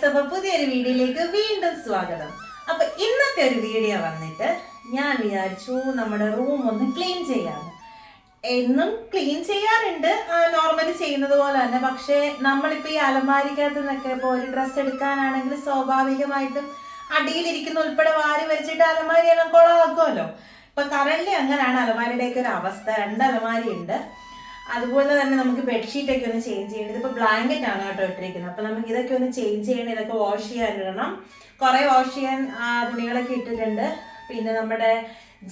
അപ്പോൾ പുതിയൊരു വീഡിയോയിലേക്ക് വീണ്ടും സ്വാഗതം. അപ്പോൾ ഇന്നത്തെ ഒരു വീഡിയോ വന്നിട്ട് ഞാൻ വിചാരിച്ചു നമ്മുടെ റൂം ഒന്ന് ക്ലീൻ ചെയ്യാമെന്ന്. എന്നും ക്ലീൻ ചെയ്യാറുണ്ട്, നോർമലി ചെയ്യുന്നത് പോലെ തന്നെ. പക്ഷേ നമ്മളിപ്പോൾ ഈ അലമാരിക്കകത്ത് നിന്നൊക്കെ ഇപ്പോൾ ഒരു ഡ്രസ്സ് എടുക്കാനാണെങ്കിൽ സ്വാഭാവികമായിട്ടും അടിയിലിരിക്കുന്ന ഉൾപ്പെടെ വാരി വലിച്ചിട്ട് അലമാരിയെല്ലാം കുളമാക്കുമല്ലോ. ഇപ്പം കറന്റ് അങ്ങനെയാണ് അലമാരിയുടെയൊക്കെ ഒരു അവസ്ഥ. 2 അലമാരി ഉണ്ട്. അതുപോലെ തന്നെ നമുക്ക് ബെഡ്ഷീറ്റ് ഒക്കെ ഒന്ന് ചേഞ്ച് ചെയ്യണം. ഇതിപ്പോൾ ബ്ലാങ്കറ്റ് ആണ് കേട്ടോ ഇട്ടിരിക്കുന്നത്. അപ്പം നമുക്ക് ഇതൊക്കെ ഒന്ന് ചേഞ്ച് ചെയ്യണം. ഇതൊക്കെ വാഷ് ചെയ്യാനിടണം. കുറേ വാഷ് ചെയ്യാൻ തുണികളൊക്കെ ഇട്ടിട്ടുണ്ട്. പിന്നെ നമ്മുടെ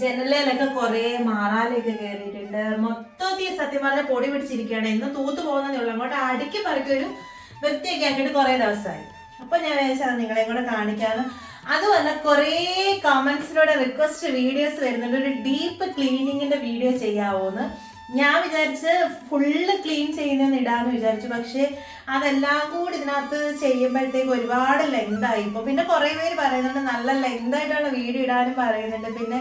ജനലയിലൊക്കെ കുറേ മാറാലൊക്കെ കയറിയിട്ടുണ്ട്. മൊത്തത്തിൽ സത്യം പറഞ്ഞാൽ പൊടി പിടിച്ചിരിക്കുകയാണ്. എന്നും തൂത്ത് പോകുന്നതേ ഉള്ളൂ. അങ്ങോട്ട് അടുക്കി പറക്കി ഒരു വൃത്തിയൊക്കെ ആക്കിയിട്ട് കുറേ ദിവസമായി. അപ്പോൾ ഞാൻ വിചാരിച്ചത് നിങ്ങളെയും കൂടെ കാണിക്കാമെന്ന്. അതുമല്ല, കുറേ കമൻസിലൂടെ റിക്വസ്റ്റ് വീഡിയോസ് വരുന്നുണ്ട്, ഒരു ഡീപ്പ് ക്ലീനിങ്ങിൻ്റെ വീഡിയോ ചെയ്യാവോന്ന്. ഞാൻ വിചാരിച്ച് ഫുള്ള് ക്ലീൻ ചെയ്യുന്നതെന്ന് ഇടാമെന്ന് വിചാരിച്ചു. പക്ഷേ അതെല്ലാം കൂടി ഇതിനകത്ത് ചെയ്യുമ്പോഴത്തേക്ക് ഒരുപാട് ലെങ്തായി. ഇപ്പോൾ പിന്നെ കുറേ പേര് പറയുന്നുണ്ട് നല്ല ലെങ്തായിട്ടുള്ള വീഡിയോ ഇടാനും പറയുന്നുണ്ട്. പിന്നെ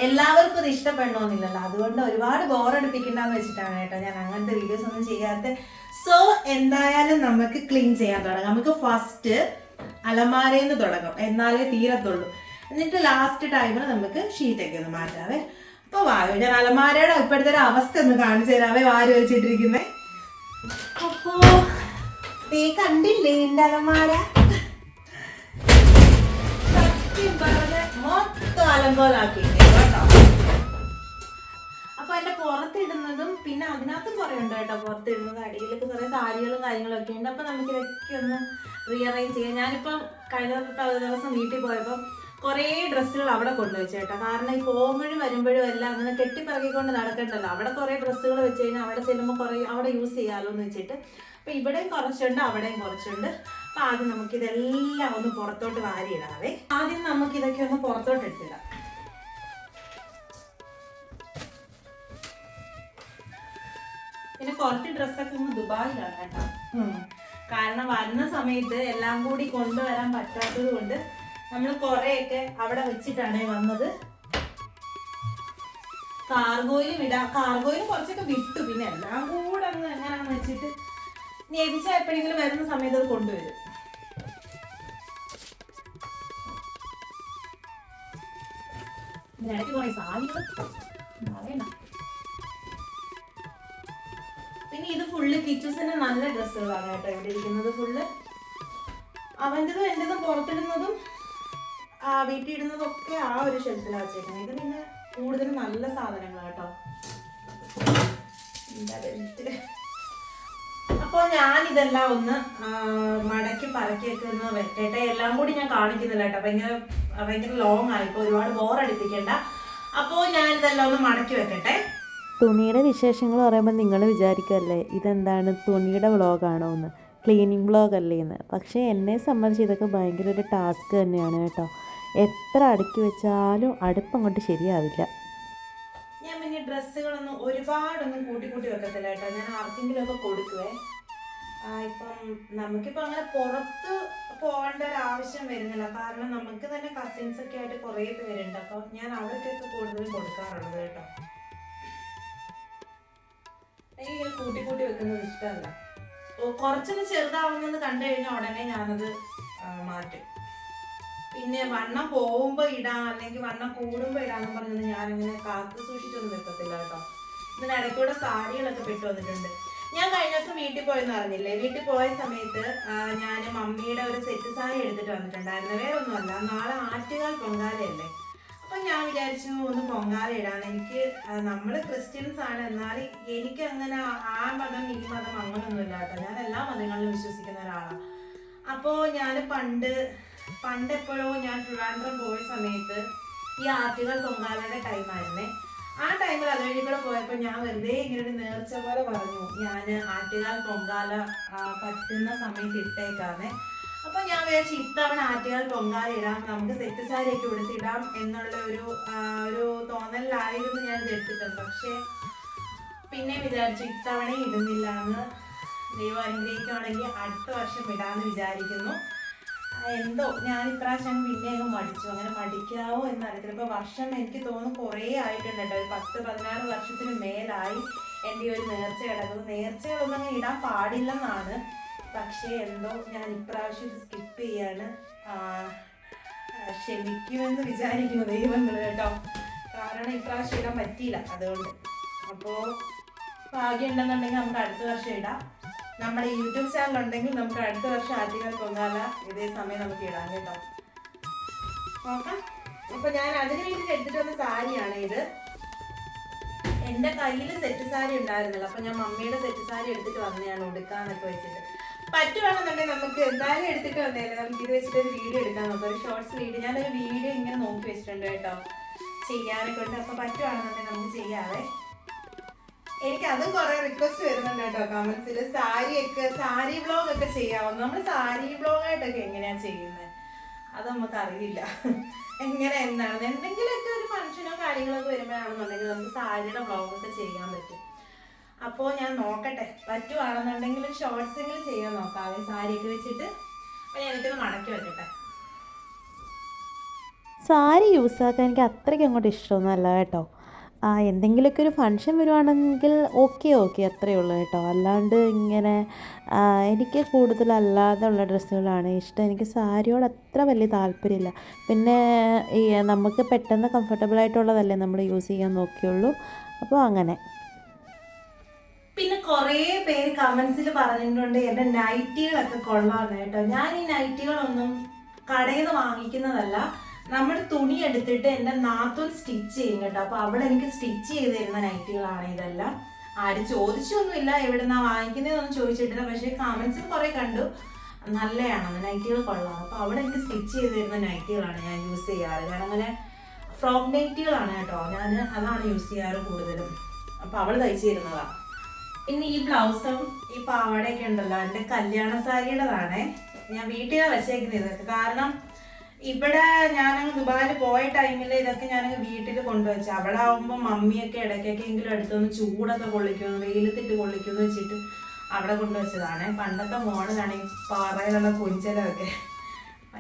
എല്ലാവർക്കും ഇത് ഇഷ്ടപ്പെടണമെന്നില്ലല്ലോ. അതുകൊണ്ട് ഒരുപാട് ബോറടിപ്പിക്കണ്ടെന്ന് വെച്ചിട്ടാണ് കേട്ടോ ഞാൻ അങ്ങനത്തെ വീഡിയോസ് ഒന്നും ചെയ്യാത്തത്. സോ എന്തായാലും നമുക്ക് ക്ലീൻ ചെയ്യാൻ തുടങ്ങാം. നമുക്ക് ഫസ്റ്റ് അലമാരയിൽ നിന്ന് തുടങ്ങാം, എന്നാലേ തീരത്തുള്ളൂ. എന്നിട്ട് ലാസ്റ്റ് ടൈമിൽ നമുക്ക് ഷീറ്റൊക്കെ ഒന്ന് മാറ്റാവേ. അപ്പോൾ വായു ഞാൻ അലമാരയുടെ ഇപ്പോഴത്തെ ഒരു അവസ്ഥ ഒന്ന് കാണിച്ചു തരാവേ. വാരി വെച്ചിട്ടിരിക്കുന്നേ. അപ്പോ നീ കണ്ടില്ലേ എന്റെ അലമാര? സത്യം പറഞ്ഞ മൊത്തം അലങ്കോലാക്കിയിട്ടേ കേട്ടോ. അപ്പൊ എന്റെ പുറത്തിടുന്നതും പിന്നെ അതിനകത്തും കുറെ ഉണ്ട് കേട്ടോ. പുറത്തിടുന്നത് അടിയിലൊക്കെ കുറെ സാരികളും കാര്യങ്ങളൊക്കെ ഉണ്ട്. അപ്പൊ നമുക്ക് ഇതൊക്കെ ഒന്ന് റീഅറേഞ്ച് ചെയ്യാം. ഞാനിപ്പം കഴിഞ്ഞ ദിവസം വീട്ടിൽ പോയപ്പോൾ കുറേ ഡ്രസ്സുകൾ അവിടെ കൊണ്ടുവച്ചു കേട്ടോ. കാരണം ഈ പോകുമ്പോഴും വരുമ്പോഴും എല്ലാം അങ്ങനെ കെട്ടിപ്പറക്കിക്കൊണ്ട് നടക്കണ്ടല്ലോ. അവിടെ കുറേ ഡ്രസ്സുകൾ വെച്ച് കഴിഞ്ഞാൽ അവിടെ ചെല്ലുമ്പോൾ കുറേ അവിടെ യൂസ് ചെയ്യാമല്ലോ എന്ന് വെച്ചിട്ട്. അപ്പോൾ ഇവിടെയും കുറച്ചുണ്ട്, അവിടെയും കുറച്ചുണ്ട്. അപ്പോൾ ആദ്യം നമുക്കിതെല്ലാം ഒന്ന് പുറത്തോട്ട് വാരിയിടാവേ. ആദ്യം നമുക്കിതൊക്കെ ഒന്ന് പുറത്തോട്ട് ഇട്ടിടാം. പിന്നെ കുറച്ച് ഡ്രസ്സൊക്കെ ഒന്ന് ദുബായിലാണ് കേട്ടോ. കാരണം വരുന്ന സമയത്ത് എല്ലാം കൂടി കൊണ്ടുവരാൻ പറ്റാത്തത് കൊണ്ട് നമ്മൾ കുറേയൊക്കെ അവിടെ വെച്ചിട്ടാണ് വന്നത്. കാർഗോയിലും ഇടാം. കാർഗോയിലും കുറച്ചൊക്കെ വിട്ടു. പിന്നെ എല്ലാം കൂടെ അങ്ങ് എങ്ങനെയാണെന്ന് വെച്ചിട്ട് നേവിച്ച എപ്പോഴെങ്കിലും വരുന്ന സമയത്ത് അത് കൊണ്ടുവരും. ഇതിനിടയ്ക്ക് കുറേ സാരികൾ പറയണ്ട. പിന്നെ ഇത് ഫുള്ള് കിച്ചസിന്റെ നല്ല ഡ്രസ്സുകളാണ് കേട്ടോ ഇവിടെ ഇരിക്കുന്നത്. ഫുള്ള് അവൻ്റെതും എൻ്റെതും പുറത്തിടുന്നതും വീട്ടിൽ ഇടുന്നതൊക്കെ ആ ഒരു ഷെൽഫിലാണ് വെച്ചേക്കുന്നത്. ഇത് പിന്നെ കൂടുതലും നല്ല സാധനങ്ങൾ കേട്ടോ. അപ്പോൾ ഞാനിതെല്ലാം ഒന്ന് മടക്കി പറക്കിയൊക്കെ ഒന്ന് വെക്കട്ടെ. എല്ലാം കൂടി ഞാൻ കാണിക്കുന്നില്ല കേട്ടോ. ഭയങ്കര ലോങ് ആയിപ്പോൾ ഒരുപാട് ബോറടിപ്പിക്കണ്ട. അപ്പോൾ ഞാനിതെല്ലാം ഒന്ന് മടക്കി വെക്കട്ടെ. തുണിയുടെ വിശേഷങ്ങൾ പറയുമ്പോൾ നിങ്ങൾ വിചാരിക്കുമല്ലേ ഇതെന്താണ് തുണിയുടെ വ്ളോഗാണോ എന്ന്, ക്ലീനിങ് വ്ളോഗ് അല്ലേ എന്ന്. പക്ഷേ എന്നെ സംബന്ധിച്ച് ഇതൊക്കെ ഭയങ്കര ഒരു ടാസ്ക് തന്നെയാണ് കേട്ടോ. എത്ര അടുക്കി വെച്ചാലും അടുപ്പങ്ങോട്ട് ശരിയാവില്ല. ഞാൻ പിന്നെ ഡ്രസ്സുകളൊന്നും ഒരുപാടൊന്നും കൂട്ടി വെക്കത്തില്ല കേട്ടോ. ഞാൻ ആർക്കെങ്കിലും ഒക്കെ കൊടുക്കുവേ. ഇപ്പം നമുക്കിപ്പോൾ അങ്ങനെ പുറത്ത് പോകേണ്ട ഒരു ആവശ്യം വരുന്നില്ല. കാരണം നമുക്ക് തന്നെ കസിൻസ് ഒക്കെ ആയിട്ട് കുറേ പേരുണ്ട്. അപ്പം ഞാൻ അവർക്കൊക്കെ കൂടുതലും കൊടുക്കാറുള്ളത് കേട്ടോ. എനിക്കിങ്ങനെ കൂട്ടി വെക്കുന്നത് ഇഷ്ടമല്ല. കുറച്ചൊന്ന് ചെറുതാവുന്നത് കണ്ടു കഴിഞ്ഞാൽ ഉടനെ ഞാനത് മാറ്റും. പിന്നെ വണ്ണം പോകുമ്പോൾ ഇടാം, അല്ലെങ്കിൽ വണ്ണം കൂടുമ്പോൾ ഇടാന്ന് പറഞ്ഞത് ഞാനിങ്ങനെ കാത്തു സൂക്ഷിച്ചൊന്നും വെക്കത്തില്ല കേട്ടോ. ഇതിനിടയ്ക്കൂടെ സാരികളൊക്കെ പെട്ടു വന്നിട്ടുണ്ട്. ഞാൻ കഴിഞ്ഞ ദിവസം വീട്ടിൽ പോയെന്ന് അറിഞ്ഞില്ലേ? വീട്ടിൽ പോയ സമയത്ത് ഞാൻ മമ്മിയുടെ ഒരു സെറ്റ് സാരി എടുത്തിട്ട് വന്നിട്ടുണ്ടായിരുന്നു. വേറെ ഒന്നുമല്ല, നാളെ ആറ്റുകാൽ പൊങ്കാലയല്ലേ. അപ്പം ഞാൻ വിചാരിച്ചു ഒന്ന് പൊങ്കാല ഇടാന്ന്. എനിക്ക് നമ്മൾ ക്രിസ്ത്യൻസ് ആണ്, എന്നാൽ എനിക്ക് അങ്ങനെ ആ മതം ഈ മതം അങ്ങനൊന്നുമില്ല കേട്ടോ. ഞാൻ എല്ലാ മതങ്ങളിലും വിശ്വസിക്കുന്ന ഒരാളാണ്. അപ്പോൾ ഞാൻ പണ്ട് എപ്പോഴോ ഞാൻ ട്രിവാൻഡ്രം പോയ സമയത്ത് ഈ ആറ്റുകാൽ പൊങ്കാലയുടെ ടൈമായിരുന്നേ. ആ ടൈമിൽ അതുവഴി കൂടെ പോയപ്പോൾ ഞാൻ വെറുതെ ഇങ്ങനെ ഒരു നേർച്ച പോലെ പറഞ്ഞു, ഞാൻ ആറ്റുകാൽ പൊങ്കാല പറ്റുന്ന സമയത്ത് ഇട്ടേക്കാന്നേ. അപ്പോൾ ഞാൻ വിചാരിച്ചു ഇത്തവണ ആറ്റുകാൽ പൊങ്കാല ഇടാം, നമുക്ക് സെറ്റ് സാരിയൊക്കെ ഉടുത്തിടാം എന്നുള്ള ഒരു തോന്നലിലായിരുന്നു ഞാൻ ഇത് എടുത്തിട്ടുണ്ട്. പക്ഷേ പിന്നെ വിചാരിച്ചു ഇത്തവണ ഇടുന്നില്ല എന്ന്. ദൈവം അനുഗ്രഹിക്കുകയാണെങ്കിൽ അടുത്ത വർഷം ഇടാമെന്ന് വിചാരിക്കുന്നു. എന്തോ ഞാൻ ഇപ്രാവശ്യം പിന്നെ അങ്ങ് മടിച്ചു. അങ്ങനെ മടിക്കാവോ എന്നറിയത്തില്ല. ഇപ്പോൾ വർഷം എനിക്ക് തോന്നുന്നു കുറേ ആയിട്ടുണ്ട് കേട്ടോ. ഒരു 10-16 വർഷത്തിന് മേലായി എൻ്റെ ഈ ഒരു നേർച്ച കിടക്കുന്നത്. നേർച്ചകളൊന്നും അങ്ങനെ ഇടാൻ പാടില്ലെന്നാണ്. പക്ഷേ എന്തോ ഞാൻ ഇപ്രാവശ്യം ഇത് സ്കിപ്പ് ചെയ്യാണ്. ക്ഷമിക്കുമെന്ന് വിചാരിക്കുന്നു ദൈവങ്ങൾ കേട്ടോ. കാരണം ഇപ്രാവശ്യം ഇടാൻ പറ്റിയില്ല അതുകൊണ്ട്. അപ്പോൾ ഭാഗ്യം ഉണ്ടെന്നുണ്ടെങ്കിൽ നമുക്ക് അടുത്ത വർഷം ഇടാം. നമ്മുടെ യൂട്യൂബ് ചാനൽ ഉണ്ടെങ്കിൽ നമുക്ക് അടുത്ത വർഷം ആറ്റുകാൽ പൊങ്കാല ഇതേ സമയം നമുക്ക് ഇടാം കേട്ടോ. നോക്കാം. അപ്പൊ ഞാൻ അതിന് വേണ്ടി എടുത്തിട്ട് വന്ന സാരിയാണ് ഇത്. എൻ്റെ കയ്യിൽ സെറ്റ് സാരി ഉണ്ടായിരുന്നില്ല, അപ്പൊ ഞാൻ മമ്മിയുടെ സെറ്റ് സാരി എടുത്തിട്ട് വന്നതാണ് ഉടുക്കാന്നൊക്കെ വെച്ചിട്ട്. പറ്റുവാണെന്നുണ്ടെങ്കിൽ നമുക്ക് എന്തായാലും എടുത്തിട്ട് വന്നേല്ലേ, നമുക്ക് ഇത് വെച്ചിട്ട് ഒരു വീഡിയോ എടുക്കാൻ നോക്കാം, ഒരു ഷോർട്സ് വീഡിയോ. ഞാനൊരു വീഡിയോ ഇങ്ങനെ നോക്കി വെച്ചിട്ടുണ്ട് കേട്ടോ ചെയ്യാനൊക്കെ ഉണ്ട്. അപ്പൊ പറ്റുവാണെന്നുണ്ടെങ്കിൽ നമുക്ക് ചെയ്യാവേ. എനിക്ക് അതും കുറെ റിക്വസ്റ്റ് വരുന്നുണ്ട് കേട്ടോ കമന്റ്സിൽ. സാരി വ്ളോഗ് ഒക്കെ ചെയ്യാമോ? നമ്മൾ സാരി വ്ളോഗായിട്ടൊക്കെ എങ്ങനെയാ ചെയ്യുന്നത് അത് നമുക്ക് അറിയില്ല. എങ്ങനെ എന്താണ് എന്തെങ്കിലുമൊക്കെ ഒരു ഫംഗ്ഷനോ കാര്യങ്ങളൊക്കെ വരുമ്പോഴാണെന്നുണ്ടെങ്കിൽ നമുക്ക് സാരിയുടെ വ്ളോഗൊക്കെ ചെയ്യാൻ പറ്റും. അപ്പോൾ ഞാൻ നോക്കട്ടെ, പറ്റുവാണെന്നുണ്ടെങ്കിൽ ഷോർട്സ് എങ്കിലും ചെയ്യാൻ നോക്കാവേ സാരിയൊക്കെ വെച്ചിട്ട്. അപ്പോൾ ഞാൻ എനിക്കൊന്ന് മടക്കി വെക്കട്ടെ. സാരി യൂസാക്കാൻ എനിക്ക് അത്രയ്ക്ക് അങ്ങോട്ട് ഇഷ്ടമൊന്നുമല്ല കേട്ടോ. എന്തെങ്കിലുമൊക്കെ ഒരു ഫങ്ഷൻ വരുവാണെങ്കിൽ ഓക്കെ അത്രയേ ഉള്ളൂ കേട്ടോ. അല്ലാണ്ട് ഇങ്ങനെ എനിക്ക് കൂടുതലല്ലാതെ ഉള്ള ഡ്രസ്സുകളാണ് ഇഷ്ടം. എനിക്ക് സാരിയോട് അത്ര വലിയ താല്പര്യമില്ല. പിന്നെ ഈ നമുക്ക് പെട്ടെന്ന് കംഫർട്ടബിളായിട്ടുള്ളതല്ലേ നമ്മൾ യൂസ് ചെയ്യാൻ നോക്കിയുള്ളൂ. അപ്പോൾ അങ്ങനെ. പിന്നെ കുറേ പേര് കമന്റ്സിൽ പറഞ്ഞിട്ടുണ്ട് എൻ്റെ നൈറ്റികളൊക്കെ കൊള്ളാമെന്ന് കേട്ടോ. ഞാൻ ഈ നൈറ്റികളൊന്നും കടയിൽ നിന്ന് വാങ്ങിക്കുന്നതല്ല, നമ്മൾ തുണി എടുത്തിട്ട് എൻ്റെ നാത്തൂൻ സ്റ്റിച്ച് ചെയ്യും കേട്ടോ. അപ്പോൾ അവൾ എനിക്ക് സ്റ്റിച്ച് ചെയ്ത് തരുന്ന നൈറ്റികളാണ് ഇതെല്ലാം. ആരും ചോദിച്ചൊന്നുമില്ല എവിടുന്നാ വാങ്ങിക്കുന്നതെന്നൊന്നും ചോദിച്ചിട്ടില്ല. പക്ഷേ കമന്റ്സിൽ കുറേ കണ്ടു നല്ലതാണെന്ന്, നൈറ്റികൾ കൊള്ളാം. അപ്പോൾ അവിടെ എനിക്ക് സ്റ്റിച്ച് ചെയ്ത് തരുന്ന നൈറ്റികളാണ് ഞാൻ യൂസ് ചെയ്യാറ്. ഞാൻ അങ്ങനെ ഫ്രോക്ക് നൈറ്റികളാണ് കേട്ടോ, ഞാൻ അതാണ് യൂസ് ചെയ്യാറ് കൂടുതലും. അപ്പോൾ അവൾ തയ്ച്ചു തരുന്നതാണ്. പിന്നെ ഈ ബ്ലൗസും ഈ പാവാടയൊക്കെ ഉണ്ടല്ലോ എൻ്റെ കല്യാണ സാരിയുടേതാണേ. ഞാൻ വീട്ടിലാണ് വെച്ചേക്കുന്നത് ഇതൊക്കെ. കാരണം ഇവിടെ ഞാനങ്ങ് ദുബായിൽ പോയ ടൈമിൽ ഇതൊക്കെ ഞാനങ്ങ് വീട്ടിൽ കൊണ്ടുവച്ചു. അവിടെ ആകുമ്പോൾ മമ്മിയൊക്കെ ഇടയ്ക്കൊക്കെ എങ്കിലും അടുത്തൊന്ന് ചൂടൊക്കെ കൊള്ളിക്കുമെന്ന്, വെയിലത്തിട്ട് കൊള്ളിക്കുമെന്ന് വെച്ചിട്ട് അവിടെ കൊണ്ടുവച്ചതാണ്. പണ്ടത്തെ മോഡലാണ് ഈ പാറയിലുള്ള കൊഞ്ചലൊക്കെ.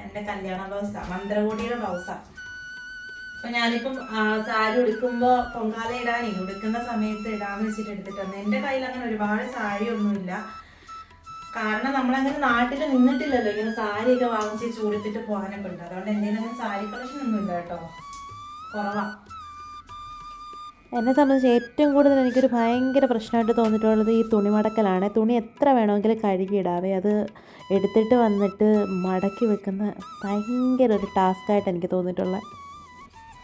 എൻ്റെ കല്യാണ ബ്ലൗസാണ്, മന്ത്രകോടിയുടെ ബ്ലൗസാണ്. അപ്പം ഞാനിപ്പം സാരി ഉടുക്കുമ്പോൾ പൊങ്കാല ഇടാനേ ഉടുക്കുന്ന സമയത്ത് ഇടാന്ന് വെച്ചിട്ട് എടുത്തിട്ട് വന്നു. എൻ്റെ കയ്യിൽ അങ്ങനെ ഒരുപാട് സാരി ഒന്നുമില്ല. കാരണം നമ്മളങ്ങനെ നാട്ടിൽ നിന്നിട്ടില്ലല്ലോ ഇങ്ങനെ സാരിയൊക്കെ വാങ്ങിച്ച് ചൂടുത്തിട്ട് പോകാനൊക്കെ ഉണ്ട്. അതുകൊണ്ട് എൻ്റെ അങ്ങനെ സാരി കളക്ഷൻ ഒന്നും ഇല്ല കേട്ടോ, കുറവാണ്. എന്നെ സംബന്ധിച്ച് ഏറ്റവും കൂടുതൽ എനിക്കൊരു ഭയങ്കര പ്രശ്നമായിട്ട് തോന്നിയിട്ടുള്ളത് ഈ തുണി മടക്കലാണ്. തുണി എത്ര വേണമെങ്കിലും കഴുകിയിടാവേ, അത് എടുത്തിട്ട് വന്നിട്ട് മടക്കി വെക്കുന്ന ഭയങ്കര ഒരു ടാസ്ക്കായിട്ട് എനിക്ക് തോന്നിയിട്ടുള്ളത്.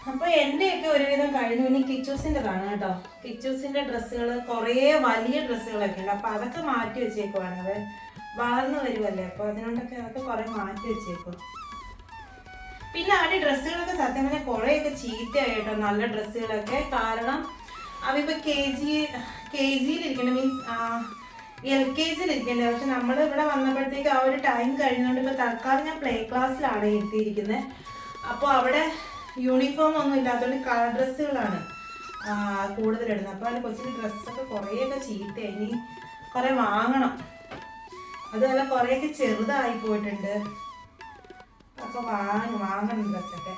അപ്പോൾ എൻ്റെയൊക്കെ ഒരുവിധം കഴിഞ്ഞു. ഇനി കിച്ചൂസിൻ്റെതാണ് കേട്ടോ. കിച്ചൂസിൻ്റെ ഡ്രസ്സുകൾ കുറേ വലിയ ഡ്രസ്സുകളൊക്കെ ഉണ്ട്. അപ്പോൾ അതൊക്കെ മാറ്റി വെച്ചേക്കുവാണ്. അത് വളർന്നു വരുമല്ലേ, അപ്പോൾ അതിനോണ്ടൊക്കെ അതൊക്കെ കുറേ മാറ്റി വെച്ചേക്കും. പിന്നെ അവിടെ ഡ്രസ്സുകളൊക്കെ സത്യം പറഞ്ഞാൽ കുറേയൊക്കെ ചീത്തയായി കേട്ടോ, നല്ല ഡ്രസ്സുകളൊക്കെ. കാരണം അവയിപ്പോൾ KG-യിലിരിക്കണ്ട, മീൻസ് LKG-യിലിരിക്കണ്ടേ. പക്ഷെ നമ്മൾ ഇവിടെ വന്നപ്പോഴത്തേക്ക് ആ ഒരു ടൈം കഴിഞ്ഞുകൊണ്ട് ഇപ്പോൾ തൽക്കാലം ഞാൻ പ്ലേ ക്ലാസ്സിലാണ് ഇരുത്തിയിരിക്കുന്നത്. അപ്പോൾ അവിടെ യൂണിഫോം ഒന്നും ഇല്ലാത്തതുകൊണ്ട് കളർ ഡ്രസ്സുകളാണ് കൂടുതലിടുന്നത്. അപ്പോൾ അതിന് കൊച്ചിൻ്റെ ഡ്രസ്സൊക്കെ കുറേയൊക്കെ ചീത്തയായി, ഇനി കുറേ വാങ്ങണം. അതുപോലെ കുറേയൊക്കെ ചെറുതായി പോയിട്ടുണ്ട്. അപ്പോൾ വാങ്ങണം ഡ്രസ്സൊക്കെ.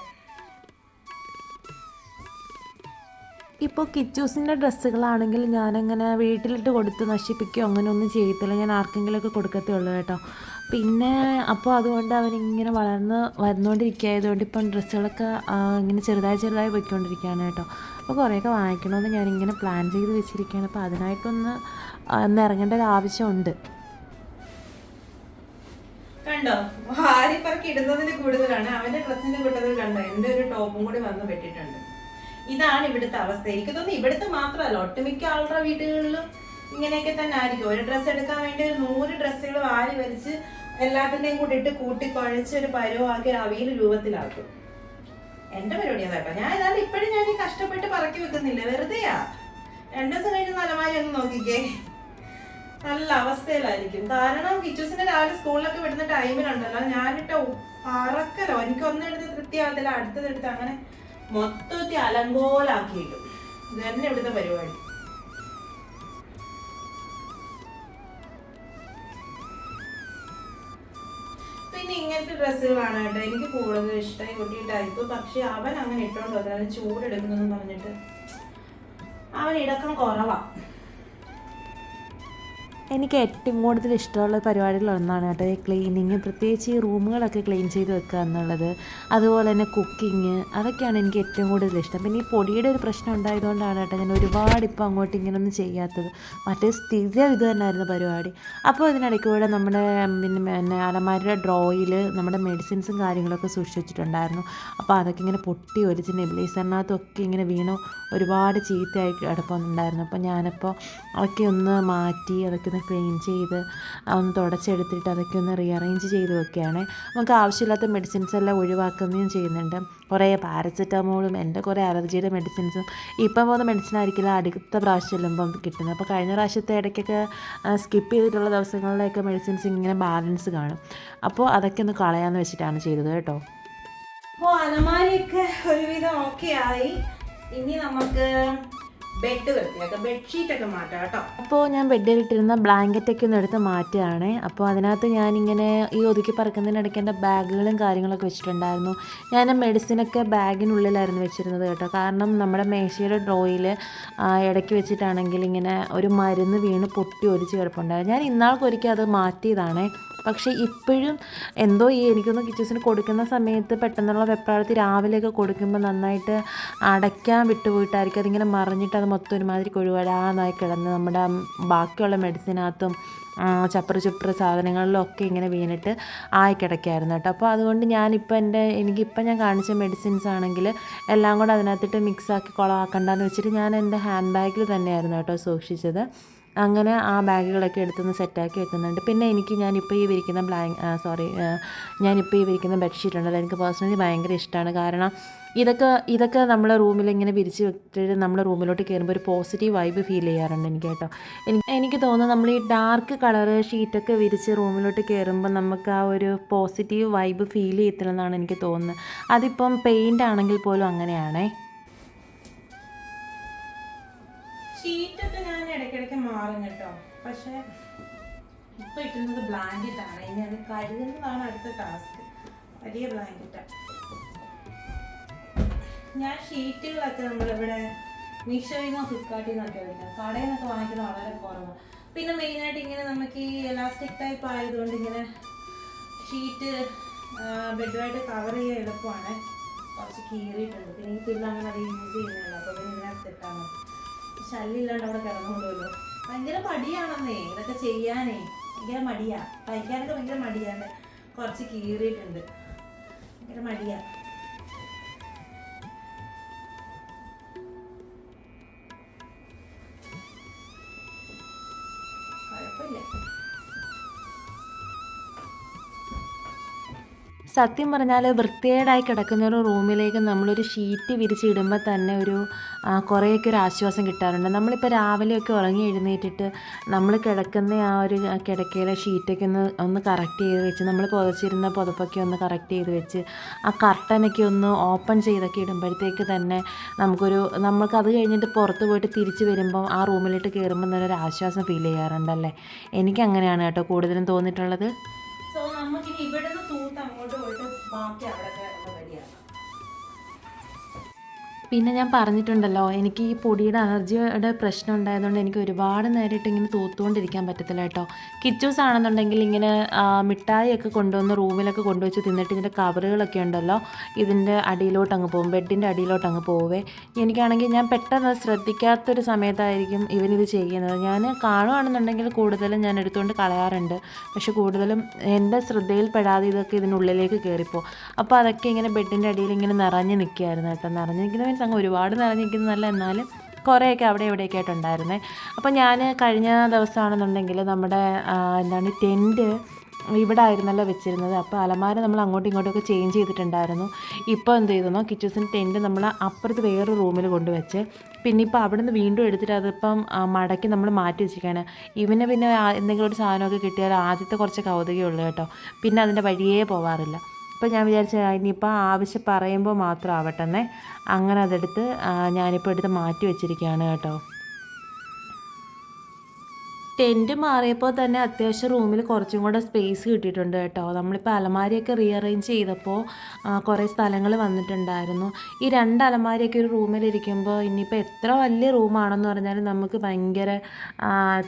ഇപ്പോൾ കിച്ചൂസിൻ്റെ ഡ്രസ്സുകളാണെങ്കിൽ ഞാനങ്ങനെ വീട്ടിലിട്ട് കൊടുത്ത് നശിപ്പിക്കുകയോ അങ്ങനെ ഒന്നും ചെയ്യത്തില്ല. ഞാൻ ആർക്കെങ്കിലുമൊക്കെ കൊടുക്കത്തേ ഉള്ളൂ കേട്ടോ. പിന്നെ അപ്പോൾ അതുകൊണ്ട് അവനിങ്ങനെ വരുന്നുകൊണ്ടിരിക്കുകയായതുകൊണ്ട് ഇപ്പം ഡ്രസ്സുകളൊക്കെ ഇങ്ങനെ ചെറുതായി പോയിക്കൊണ്ടിരിക്കുകയാണ് കേട്ടോ. അപ്പോൾ കുറേയൊക്കെ വാങ്ങിക്കണമെന്ന് ഞാനിങ്ങനെ പ്ലാൻ ചെയ്ത് വെച്ചിരിക്കുകയാണ്. അപ്പോൾ അതിനായിട്ടൊന്ന് ഇറങ്ങേണ്ട ഒരു ആവശ്യമുണ്ട്. കണ്ടോ, വാരിപ്പറക്കി ഇടുന്നതിന് കൂടുതലാണ് അവൻ്റെ ഡ്രസ്സിൻ്റെ കൂട്ടത്തിൽ. കണ്ടോ, എൻ്റെ ഒരു ടോപ്പും കൂടി വന്ന് പെട്ടിട്ടുണ്ട്. ഇതാണ് ഇവിടുത്തെ അവസ്ഥ. എനിക്ക് തോന്നുന്നു ഇവിടുത്തെ മാത്രമല്ല, ഒട്ടുമിക്ക ആളുടെ വീടുകളിലും ഇങ്ങനെയൊക്കെ തന്നെ ആയിരിക്കും. ഒരു ഡ്രസ്സ് എടുക്കാൻ വേണ്ടി 100 ഡ്രസ്സുകൾ വാരി വലിച്ച് എല്ലാത്തിൻ്റെയും കൂടി ഇട്ട് കൂട്ടിക്കുഴച്ച് ഒരു പരുവാക്കി ഒരു അവിയൽ രൂപത്തിലാക്കും. എൻ്റെ പരിപാടി അതാട്ടോ. ഞാൻ ഏതാണ്ട് ഇപ്പോഴും ഞാൻ ഈ കഷ്ടപ്പെട്ട് പറക്കി വെക്കുന്നില്ല, വെറുതെയാ. 2 ദിവസം കഴിഞ്ഞ് അലമാരി ഒന്ന് നോക്കിക്കേ, നല്ല അവസ്ഥയിലായിരിക്കും. കാരണം കിച്ചൂസിന്റെ രാവിലെ സ്കൂളിലൊക്കെ വിടുന്ന ടൈമിലുണ്ടല്ലോ, ഞാനിട്ടോ പറക്കലോ, എനിക്കൊന്നെടുത്ത് തൃപ്തിയാകത്തില്ല, അടുത്തതെടുത്ത് അങ്ങനെ മൊത്തത്തിൽ അലങ്കോലാക്കിയിട്ടു. ഇത് തന്നെ ഇവിടുത്തെ പരിപാടി. പിന്നെ ഇങ്ങനത്തെ ഡ്രസ്സുകളാണ് കേട്ടോ എനിക്ക് കൂടുതൽ ഇഷ്ടമായി, കുട്ടി ടൈപ്പ്. പക്ഷെ അവൻ അങ്ങനെ ഇട്ടോണ്ട് വന്നത് ചൂടെടുക്കുന്നെന്ന് പറഞ്ഞിട്ട് അവൻ ഇടക്കം കുറവാ. എനിക്ക് ഏറ്റവും കൂടുതൽ ഇഷ്ടമുള്ള പരിപാടികളൊന്നാണ് കേട്ടോ ഈ ക്ലീനിങ്, പ്രത്യേകിച്ച് ഈ റൂമുകളൊക്കെ ക്ലീൻ ചെയ്ത് വെക്കുക എന്നുള്ളത്. അതുപോലെ തന്നെ കുക്കിങ്, അതൊക്കെയാണ് എനിക്ക് ഏറ്റവും കൂടുതൽ ഇഷ്ടം. പിന്നെ ഈ പൊടിയുടെ ഒരു പ്രശ്നം ഉണ്ടായതുകൊണ്ടാണ് കേട്ടോ ഞാൻ ഒരുപാട് ഇപ്പോൾ അങ്ങോട്ട് ഇങ്ങനെയൊന്നും ചെയ്യാത്തത്. മറ്റേ സ്ഥിരം ഇത് തന്നെയായിരുന്നു പരിപാടി. അപ്പോൾ ഇതിനിടയ്ക്ക് കൂടെ നമ്മുടെ പിന്നെ അലമാരിയുടെ ഡ്രോയിൽ നമ്മുടെ മെഡിസിൻസും കാര്യങ്ങളൊക്കെ സൂക്ഷിച്ചിട്ടുണ്ടായിരുന്നു. അപ്പോൾ അതൊക്കെ ഇങ്ങനെ പൊട്ടി ഒലിച്ച് നെബിലൈസറിനകത്തൊക്കെ ഇങ്ങനെ വീണു ഒരുപാട് ചീത്തയായി കിടപ്പുന്നുണ്ടായിരുന്നു. അപ്പോൾ ഞാനപ്പോൾ അതൊക്കെ ഒന്ന് മാറ്റി അതൊക്കെ ഒന്ന് ക്ലീൻ ചെയ്ത് ഒന്ന് തുടച്ചെടുത്തിട്ട് അതൊക്കെ ഒന്ന് റീഅറേഞ്ച് ചെയ്ത് വെക്കുകയാണ്. നമുക്ക് ആവശ്യമില്ലാത്ത മെഡിസിൻസ് എല്ലാം ഒഴിവാക്കുകയും ചെയ്യുന്നുണ്ട്. കുറേ പാരസെറ്റമോളും എൻ്റെ കുറേ അലർജിയുടെ മെഡിസിൻസും ഇപ്പം പോകുന്ന മെഡിസിൻ ആയിരിക്കില്ല അടുത്ത പ്രാവശ്യം ചെല്ലുമ്പം കിട്ടുന്നത്. അപ്പോൾ കഴിഞ്ഞ പ്രാവശ്യത്തെ ഇടയ്ക്കൊക്കെ സ്കിപ്പ് ചെയ്തിട്ടുള്ള ദിവസങ്ങളിലൊക്കെ മെഡിസിൻസ് ഇങ്ങനെ ബാലൻസ് കാണും. അപ്പോൾ അതൊക്കെ ഒന്ന് കളയാമെന്ന് വെച്ചിട്ടാണ് ചെയ്തത് കേട്ടോ. അപ്പോൾ അലമാരിയൊക്കെ ഒരുവിധം ഓക്കെ ആയി. ഇനി നമുക്ക് ബെഡ് വൃത്തിയാക്കാം, ബെഡ്ഷീറ്റൊക്കെ മാറ്റാം കേട്ടോ. അപ്പോൾ ഞാൻ ബെഡിലിട്ടിരുന്ന ബ്ലാങ്കറ്റൊക്കെ ഒന്ന് എടുത്ത് മാറ്റുകയാണ്. അപ്പോൾ അതിനകത്ത് ഞാനിങ്ങനെ ഈ ഒതുക്കി പറക്കുന്നതിനിടയ്ക്ക് എൻ്റെ ബാഗുകളും കാര്യങ്ങളൊക്കെ വെച്ചിട്ടുണ്ടായിരുന്നു. ഞാൻ മെഡിസിനൊക്കെ ബാഗിനുള്ളിലായിരുന്നു വെച്ചിരുന്നത് കേട്ടോ. കാരണം നമ്മുടെ മേശയുടെ ഡ്രോയിൽ ഇടയ്ക്ക് വെച്ചിട്ടാണെങ്കിൽ ഇങ്ങനെ ഒരു മരുന്ന് വീണ് പൊട്ടി ഒലിച്ച് കിടപ്പുണ്ടായിരുന്നു. ഞാൻ ഇന്നാൾക്കൊരിക്കൽ അത് മാറ്റിയതാണ്. പക്ഷേ ഇപ്പോഴും എന്തോ എനിക്കൊന്ന് കിച്ചസിന് കൊടുക്കുന്ന സമയത്ത് പെട്ടെന്നുള്ള വെപ്രാളത്തിൽ രാവിലെയൊക്കെ കൊടുക്കുമ്പോൾ നന്നായിട്ട് അടയ്ക്കാൻ വിട്ടുപോയിട്ടായിരിക്കും അതിങ്ങനെ മറിഞ്ഞിട്ട് അത് മൊത്തം ഒരുമാതിരി കൊഴുവടാന്നായി കിടന്ന് നമ്മുടെ ബാക്കിയുള്ള മെഡിസിനകത്തും ചപ്ര സാധനങ്ങളിലൊക്കെ ഇങ്ങനെ വീണിട്ട് ആയി കിടക്കായിരുന്നു കേട്ടോ. അപ്പോൾ അതുകൊണ്ട് എനിക്കിപ്പോൾ ഞാൻ കാണിച്ച മെഡിസിൻസ് ആണെങ്കിൽ എല്ലാം കൂടെ അതിനകത്തിട്ട് മിക്സാക്കി കുളമാക്കണ്ടെന്ന് വെച്ചിട്ട് ഞാൻ എൻ്റെ ഹാൻഡ് ബാഗിൽ തന്നെയായിരുന്നു കേട്ടോ സൂക്ഷിച്ചത്. അങ്ങനെ ആ ബാഗുകളൊക്കെ എടുത്തൊന്ന് സെറ്റാക്കി വെക്കുന്നുണ്ട്. പിന്നെ ഞാനിപ്പോൾ ഈ വിരിക്കുന്ന ബെഡ്ഷീറ്റ് ഉണ്ടല്ലോ, എനിക്ക് പേഴ്സണലി ഭയങ്കര ഇഷ്ടമാണ്. കാരണം ഇതൊക്കെ നമ്മളെ റൂമിലിങ്ങനെ വിരിച്ച് വെച്ചിട്ട് നമ്മുടെ റൂമിലോട്ട് കയറുമ്പോൾ ഒരു പോസിറ്റീവ് വൈബ് ഫീൽ ചെയ്യാറുണ്ട് എനിക്ക് കേട്ടോ. എനിക്ക് തോന്നുന്നു നമ്മൾ ഈ ഡാർക്ക് കളറ് ഷീറ്റൊക്കെ വിരിച്ച് റൂമിലോട്ട് കയറുമ്പോൾ നമുക്ക് ആ ഒരു പോസിറ്റീവ് വൈബ് ഫീൽ ചെയ്യത്തില്ലെന്നാണ് എനിക്ക് തോന്നുന്നത്. അതിപ്പം പെയിൻ്റ് ആണെങ്കിൽ പോലും അങ്ങനെയാണേ. ഷീറ്റൊക്കെ ഞാൻ ഇടയ്ക്കിടയ്ക്ക് മാറും കേട്ടോ. പക്ഷെ ഇപ്പൊ ഇട്ടുന്നത് ബ്ലാങ്കറ്റ് ആണ്. ഇനി അത് കഴുകുന്നതാണ് അടുത്ത ടാസ്ക്. വലിയ ബ്ലാങ്കറ്റാണ്. ഞാൻ ഷീറ്റുകളൊക്കെ നമ്മളിവിടെ മീഷോയിൽ നിന്നോ ഫ്ലിപ്കാർട്ടിൽ നിന്നൊക്കെ വയ്ക്കാം. കടയിൽ നിന്നൊക്കെ വാങ്ങിക്കുന്നത് വളരെ കുറവാണ്. പിന്നെ മെയിനായിട്ട് ഇങ്ങനെ നമുക്ക് ഈ എലാസ്റ്റിക് ടൈപ്പ് ആയതുകൊണ്ട് ഇങ്ങനെ ഷീറ്റ് ബെഡുമായിട്ട് കവർ ചെയ്യാൻ എളുപ്പമാണ്. കുറച്ച് കീറിയിട്ടുണ്ട്. പിന്നെ ഈ പിള്ള അങ്ങനെ അത് യൂസ് ചെയ്യുന്നില്ല. അപ്പോൾ പിന്നെ ഇതിനകത്ത് ഇട്ടാൽ മതി. ശല്യമില്ലാണ്ട് അവിടെ കിടന്നുകൊണ്ടുവല്ലോ. ഭയങ്കര മടിയാണെന്നേ ഇതൊക്കെ ചെയ്യാനേ. ഭയങ്കര മടിയാ. തയ്ക്കാനൊക്കെ ഭയങ്കര മടിയാണ്. കുറച്ച് കീറിയിട്ടുണ്ട്. ഭയങ്കര മടിയാ. കുഴപ്പമില്ല. സത്യം പറഞ്ഞാൽ വൃത്തികേടായി കിടക്കുന്ന ഒരു റൂമിലേക്ക് നമ്മളൊരു ഷീറ്റ് വിരിച്ചിടുമ്പോൾ തന്നെ കുറേയൊക്കെ ഒരു ആശ്വാസം കിട്ടാറുണ്ട്. നമ്മളിപ്പോൾ രാവിലെയൊക്കെ ഉറങ്ങി എഴുന്നേറ്റിട്ട് നമ്മൾ കിടക്കുന്ന ആ ഒരു കിടക്കയിലെ ഷീറ്റൊക്കെ ഒന്ന് കറക്റ്റ് ചെയ്ത് വെച്ച്, നമ്മൾ പുതച്ചിരുന്ന പുതപ്പൊക്കെ ഒന്ന് കറക്റ്റ് ചെയ്ത് വെച്ച് ആ കർട്ടനൊക്കെ ഒന്ന് ഓപ്പൺ ചെയ്തൊക്കെ ഇടുമ്പോഴത്തേക്ക് തന്നെ നമുക്കത് കഴിഞ്ഞിട്ട് പുറത്ത് പോയിട്ട് തിരിച്ച് വരുമ്പം ആ റൂമിലോട്ട് കയറുമ്പോൾ തന്നെ ഒരു ആശ്വാസം ഫീൽ ചെയ്യാറുണ്ടല്ലേ. എനിക്കങ്ങനെയാണ് കേട്ടോ കൂടുതലും തോന്നിയിട്ടുള്ളത്. സോ നമുക്കിനി ഇവിടുന്ന് തൂത്ത് അങ്ങോട്ട് പോയിട്ട് ബാക്കി അവിടെ റെഡിയാണ്. പിന്നെ ഞാൻ പറഞ്ഞിട്ടുണ്ടല്ലോ, എനിക്ക് ഈ പൊടിയുടെ അലർജിയുടെ പ്രശ്നം ഉണ്ടായതുകൊണ്ട് എനിക്ക് ഒരുപാട് നേരിട്ട് ഇങ്ങനെ തൂത്തുകൊണ്ടിരിക്കാൻ പറ്റത്തില്ല കേട്ടോ. കിച്ചൂസ് ആണെന്നുണ്ടെങ്കിൽ ഇങ്ങനെ മിഠായിയൊക്കെ കൊണ്ടുവന്ന് റൂമിലൊക്കെ കൊണ്ടുവച്ച് തിന്നിട്ട് ഇതിൻ്റെ കവറുകളൊക്കെ ഉണ്ടല്ലോ ഇതിൻ്റെ അടിയിലോട്ട് അങ്ങ് പോകും, ബെഡിൻ്റെ അടിയിലോട്ട് അങ്ങ് പോവേ. എനിക്കാണെങ്കിൽ ഞാൻ പെട്ടെന്ന് ശ്രദ്ധിക്കാത്തൊരു സമയത്തായിരിക്കും ഇവനിത് ചെയ്യുന്നത്. ഞാൻ കാണുകയാണെന്നുണ്ടെങ്കിൽ കൂടുതലും ഞാൻ എടുത്തുകൊണ്ട് കളയാറുണ്ട്. പക്ഷെ കൂടുതലും എൻ്റെ ശ്രദ്ധയിൽപ്പെടാതെ ഇതൊക്കെ ഇതിനുള്ളിലേക്ക് കയറിപ്പോൾ. അപ്പോൾ അതൊക്കെ ഇങ്ങനെ ബെഡിൻ്റെ അടിയിൽ ഇങ്ങനെ നിറഞ്ഞ് നിൽക്കുകയായിരുന്നു കേട്ടോ. നിറഞ്ഞ് നിൽക്കുന്ന അങ്ങ് ഒരുപാട് നിറഞ്ഞിരിക്കുന്നതല്ല, എന്നാലും കുറേയൊക്കെ അവിടെ ഇവിടെയൊക്കെ ആയിട്ടുണ്ടായിരുന്നേ. അപ്പോൾ ഞാൻ കഴിഞ്ഞ ദിവസമാണെന്നുണ്ടെങ്കിൽ നമ്മുടെ ടെൻറ്റ് ഇവിടെ ആയിരുന്നല്ലോ വെച്ചിരുന്നത്. അപ്പോൾ അലമാര നമ്മൾ അങ്ങോട്ടും ഇങ്ങോട്ടുമൊക്കെ ചേഞ്ച് ചെയ്തിട്ടുണ്ടായിരുന്നു. ഇപ്പോൾ എന്ത് ചെയ്തെന്നോ, കിച്ചസിൻ്റെ ടെൻറ്റ് നമ്മൾ അപ്പുറത്ത് വേറൊരു റൂമിൽ കൊണ്ടുവച്ച് പിന്നെ ഇപ്പോൾ അവിടെ നിന്ന് വീണ്ടും എടുത്തിട്ട് അതിപ്പം മടക്കി നമ്മൾ മാറ്റി വെച്ചിരിക്കുകയാണ്. പിന്നെ എന്തെങ്കിലും ഒരു സാധനമൊക്കെ കിട്ടിയാൽ ആദ്യത്തെ കുറച്ച് കൗതുകമേ ഉള്ളൂ കേട്ടോ. പിന്നെ അതിൻ്റെ വഴിയേ പോവാറില്ല. അപ്പോൾ ഞാൻ വിചാരിച്ച ഇനിയിപ്പോൾ ആവശ്യം പറയുമ്പോൾ മാത്രം ആവട്ടെന്നേ, അങ്ങനെ അതെടുത്ത് ഞാനിപ്പോൾ എടുത്ത് മാറ്റി വെച്ചിരിക്കുകയാണ് കേട്ടോ. ടെൻറ്റ് മാറിയപ്പോൾ തന്നെ അത്യാവശ്യം റൂമിൽ കുറച്ചും കൂടെ സ്പേസ് കിട്ടിയിട്ടുണ്ട് കേട്ടോ. നമ്മളിപ്പോൾ അലമാരിയൊക്കെ റീഅറേഞ്ച് ചെയ്തപ്പോൾ കുറേ സ്ഥലങ്ങൾ വന്നിട്ടുണ്ടായിരുന്നു. ഈ 2 അലമാരിയൊക്കെ ഒരു റൂമിലിരിക്കുമ്പോൾ ഇനിയിപ്പോൾ എത്ര വലിയ റൂമാണെന്ന് പറഞ്ഞാലും നമുക്ക് ഭയങ്കര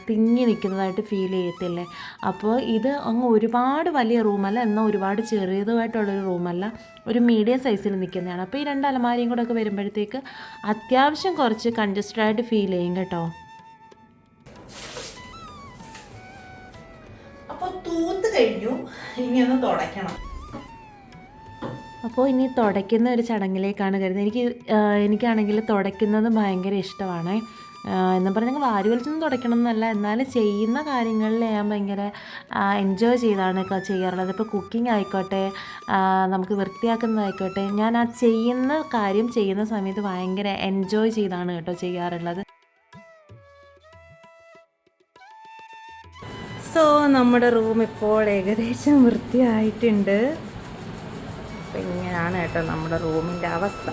തിങ്ങി നിൽക്കുന്നതായിട്ട് ഫീൽ ചെയ്യത്തില്ലേ. അപ്പോൾ ഇത് അങ്ങ് ഒരുപാട് വലിയ റൂമല്ല, എന്നാൽ ഒരുപാട് ചെറിയതുമായിട്ടുള്ളൊരു റൂമല്ല, ഒരു മീഡിയം സൈസിൽ നിൽക്കുന്നതാണ്. അപ്പോൾ ഈ 2 അലമാരിയും കൂടെ ഒക്കെ വരുമ്പോഴത്തേക്ക് അത്യാവശ്യം കുറച്ച് കൺജസ്റ്റഡായിട്ട് ഫീൽ ചെയ്യും കേട്ടോ. അപ്പോൾ തൂത്ത് കഴിഞ്ഞു, ഇനി ഒന്ന് തുടയ്ക്കണം. അപ്പോൾ ഇനി തുടയ്ക്കുന്ന ഒരു ചടങ്ങിലേക്കാണ് കരുതുന്നത്. എനിക്കാണെങ്കിൽ തുടയ്ക്കുന്നത് ഭയങ്കര ഇഷ്ടമാണ്. എന്ന് പറഞ്ഞാൽ വാരി വലിച്ചൊന്നും തുടയ്ക്കണം എന്നല്ല, എന്നാലും ചെയ്യുന്ന കാര്യങ്ങളിൽ ഞാൻ ഭയങ്കര എൻജോയ് ചെയ്താണ് ചെയ്യാറുള്ളത്. ഇപ്പോൾ കുക്കിംഗ് ആയിക്കോട്ടെ, നമുക്ക് വൃത്തിയാക്കുന്നതായിക്കോട്ടെ, ഞാൻ ആ ചെയ്യുന്ന കാര്യം ചെയ്യുന്ന സമയത്ത് ഭയങ്കര എൻജോയ് ചെയ്താണ് കേട്ടോ ചെയ്യാറുള്ളത്. സോ നമ്മുടെ റൂം ഇപ്പോൾ ഏകദേശം വൃത്തിയായിട്ടുണ്ട്. അപ്പം ഇങ്ങനെയാണ് കേട്ടോ നമ്മുടെ റൂമിൻ്റെ അവസ്ഥ.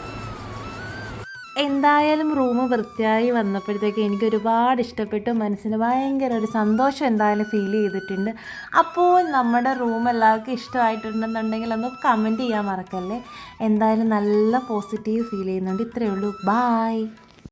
എന്തായാലും റൂം വൃത്തിയായി വന്നപ്പോഴത്തേക്ക് എനിക്ക് ഒരുപാട് ഇഷ്ടപ്പെട്ടു, മനസ്സിന് ഭയങ്കര ഒരു സന്തോഷം എന്തായാലും ഫീൽ ചെയ്തിട്ടുണ്ട്. അപ്പോൾ നമ്മുടെ റൂം എല്ലാവർക്കും ഇഷ്ടമായിട്ടുണ്ടെന്നുണ്ടെങ്കിൽ ഒന്ന് കമൻറ്റ് ചെയ്യാൻ മറക്കല്ലേ. എന്തായാലും നല്ല പോസിറ്റീവ് ഫീൽ ചെയ്യുന്നുണ്ട്. ഇത്രയേ ഉള്ളൂ. ബായ്.